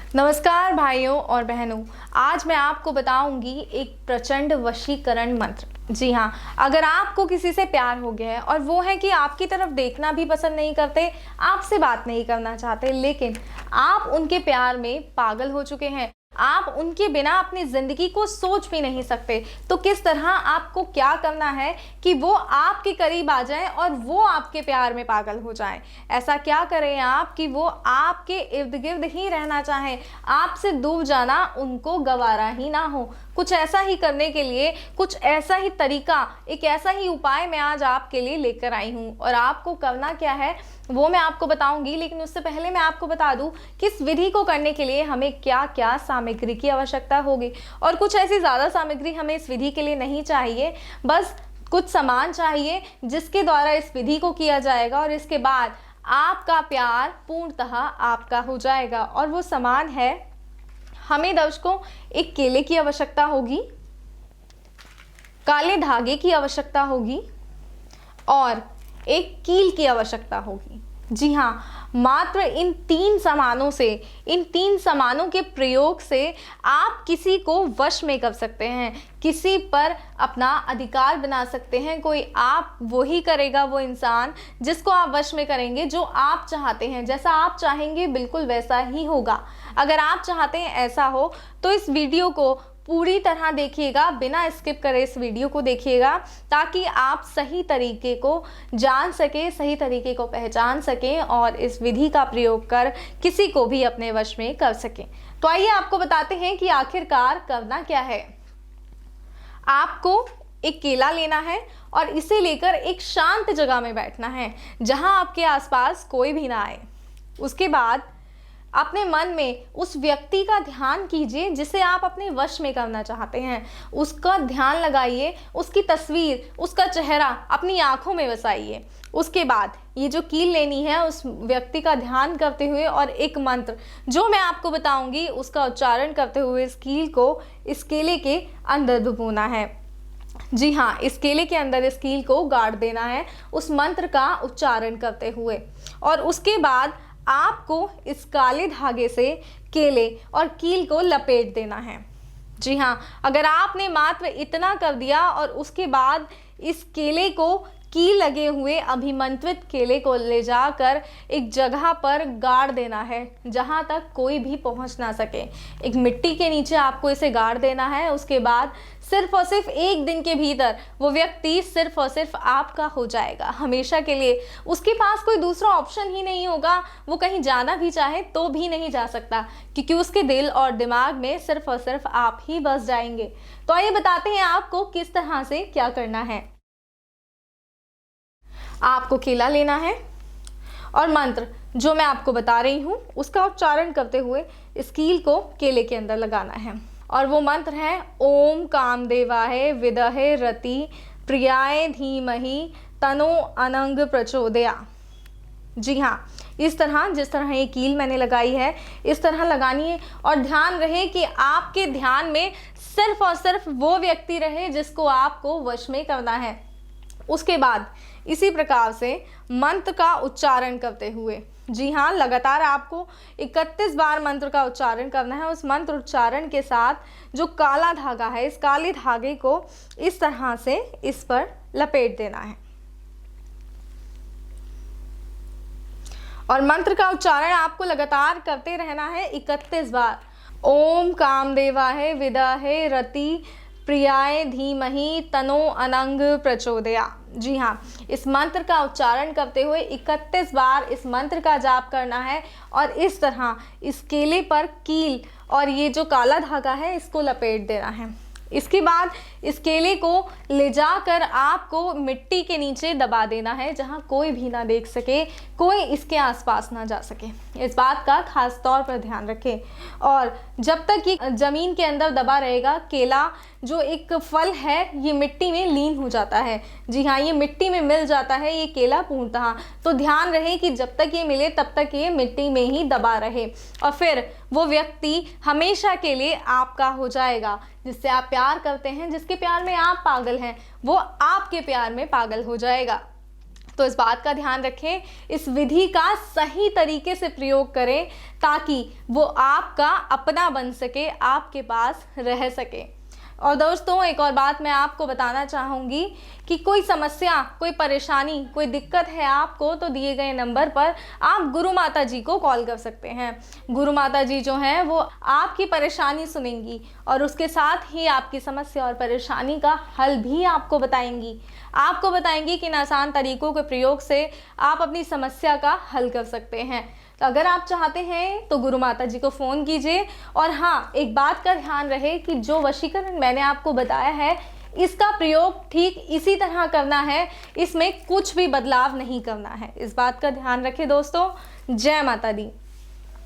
नमस्कार भाइयों और बहनों, आज मैं आपको बताऊंगी एक प्रचंड वशीकरण मंत्र। जी हाँ, अगर आपको किसी से प्यार हो गया है और वो है कि आपकी तरफ देखना भी पसंद नहीं करते, आपसे बात नहीं करना चाहते, लेकिन आप उनके प्यार में पागल हो चुके हैं, आप उनके बिना अपनी ज़िंदगी को सोच भी नहीं सकते, तो किस तरह आपको क्या करना है कि वो आपके करीब आ जाए और वो आपके प्यार में पागल हो जाए। ऐसा क्या करें आप कि वो आपके इर्द गिर्द ही रहना चाहें, आपसे दूर जाना उनको गवारा ही ना हो। कुछ ऐसा ही करने के लिए, कुछ ऐसा ही तरीका, एक ऐसा ही उपाय मैं आज आपके लिए लेकर आई हूँ और आपको करना क्या है वो मैं आपको बताऊंगी। लेकिन उससे पहले मैं आपको बता दूं कि इस विधि को करने के लिए हमें क्या क्या सामग्री की आवश्यकता होगी। और कुछ ऐसी ज़्यादा सामग्री हमें इस विधि के लिए नहीं चाहिए, बस कुछ सामान चाहिए जिसके द्वारा इस विधि को किया जाएगा और इसके बाद आपका प्यार पूर्णतः आपका हो जाएगा। और वो सामान है, हमें दर्शकों एक केले की आवश्यकता होगी, काले धागे की आवश्यकता होगी और एक कील की आवश्यकता होगी। जी हाँ, मात्र इन तीन सामानों के प्रयोग से आप किसी को वश में कर सकते हैं, किसी पर अपना अधिकार बना सकते हैं। कोई आप वही करेगा, वो इंसान जिसको आप वश में करेंगे जो आप चाहते हैं। जैसा आप चाहेंगे बिल्कुल वैसा ही होगा। अगर आप चाहते हैं ऐसा हो तो इस वीडियो को पूरी तरह देखिएगा, बिना स्किप करे इस वीडियो को देखिएगा, ताकि आप सही तरीके को जान सकें, सही तरीके को पहचान सकें और इस विधि का प्रयोग कर किसी को भी अपने वश में कर सकें। तो आइए आपको बताते हैं कि आखिरकार करना क्या है। आपको एक केला लेना है और इसे लेकर एक शांत जगह में बैठना है जहां आपके आसपास कोई भी ना आए। उसके बाद अपने मन में उस व्यक्ति का ध्यान कीजिए जिसे आप अपने वश में करना चाहते हैं। उसका ध्यान लगाइए, उसकी तस्वीर, उसका चेहरा अपनी आंखों में बसाइए। उसके बाद ये जो कील लेनी है उस व्यक्ति का ध्यान करते हुए और एक मंत्र जो मैं आपको बताऊंगी उसका उच्चारण करते हुए इस कील को इस केले के अंदर डुबोना है। जी हाँ, इस केले के अंदर इस कील को गाड़ देना है उस मंत्र का उच्चारण करते हुए। और उसके बाद आपको इस काले धागे से केले और कील को लपेट देना है। जी हाँ, अगर आपने मात्र इतना कर दिया और उसके बाद इस केले को, कील लगे हुए अभिमंत्रित केले को ले जाकर एक जगह पर गाड़ देना है जहाँ तक कोई भी पहुँच ना सके। एक मिट्टी के नीचे आपको इसे गाड़ देना है। उसके बाद सिर्फ और सिर्फ एक दिन के भीतर वो व्यक्ति सिर्फ और सिर्फ आपका हो जाएगा हमेशा के लिए। उसके पास कोई दूसरा ऑप्शन ही नहीं होगा, वो कहीं जाना भी चाहे तो भी नहीं जा सकता, क्योंकि उसके दिल और दिमाग में सिर्फ और सिर्फ आप ही बस जाएंगे। तो आइए बताते हैं आपको किस तरह से क्या करना है। आपको केला लेना है और मंत्र जो मैं आपको बता रही हूँ उसका उच्चारण करते हुए इस कील को केले के अंदर लगाना है। और वो मंत्र है ओम कामदेवाय विद्महे रति प्रियाय धीमहि तनो अनंग प्रचोदया। जी हाँ, इस तरह जिस तरह ये कील मैंने लगाई है इस तरह लगानी है और ध्यान रहे कि आपके ध्यान में सिर्फ और सिर्फ वो व्यक्ति रहे जिसको आपको वश में करना है। उसके बाद इसी प्रकार से मंत्र का उच्चारण करते हुए, जी हाँ, लगातार आपको 31 बार मंत्र का उच्चारण करना है। उस मंत्र उच्चारण के साथ जो काला धागा है, इस काले धागे को इस तरह से इस पर लपेट देना है और मंत्र का उच्चारण आपको लगातार करते रहना है 31 बार। ओम कामदेवाय विद्महे रति प्रियाय धीमहि तनो अनंग प्रचोदया। जी हाँ, इस मंत्र का उच्चारण करते हुए 31 बार इस मंत्र का जाप करना है और इस तरह इस केले पर कील और ये जो काला धागा है इसको लपेट देना है। इसके बाद इस केले को ले जाकर आपको मिट्टी के नीचे दबा देना है जहाँ कोई भी ना देख सके, कोई इसके आसपास ना जा सके। इस बात का खास तौर पर ध्यान रखें। और जब तक ये ज़मीन के अंदर दबा रहेगा, केला जो एक फल है ये मिट्टी में लीन हो जाता है। जी हाँ, ये मिट्टी में मिल जाता है ये केला पूर्णतः। तो ध्यान रहे कि जब तक ये मिले तब तक ये मिट्टी में ही दबा रहे और फिर वो व्यक्ति हमेशा के लिए आपका हो जाएगा। जिससे आप प्यार करते हैं, जिसके प्यार में आप पागल हैं, वो आपके प्यार में पागल हो जाएगा। तो इस बात का ध्यान रखें, इस विधि का सही तरीके से प्रयोग करें ताकि वो आपका अपना बन सके, आपके पास रह सके। और दोस्तों एक और बात मैं आपको बताना चाहूँगी कि कोई समस्या, कोई परेशानी, कोई दिक्कत है आपको, तो दिए गए नंबर पर आप गुरु माता जी को कॉल कर सकते हैं। गुरु माता जी जो हैं वो आपकी परेशानी सुनेंगी और उसके साथ ही आपकी समस्या और परेशानी का हल भी आपको बताएंगी। आपको बताएंगी कि इन आसान तरीकों के प्रयोग से आप अपनी समस्या का हल कर सकते हैं। तो अगर आप चाहते हैं तो गुरु माता जी को फ़ोन कीजिए। और हाँ, एक बात का ध्यान रहे कि जो वशीकरण मैंने आपको बताया है, इसका प्रयोग ठीक इसी तरह करना है, इसमें कुछ भी बदलाव नहीं करना है। इस बात का ध्यान रखें दोस्तों। जय माता दी।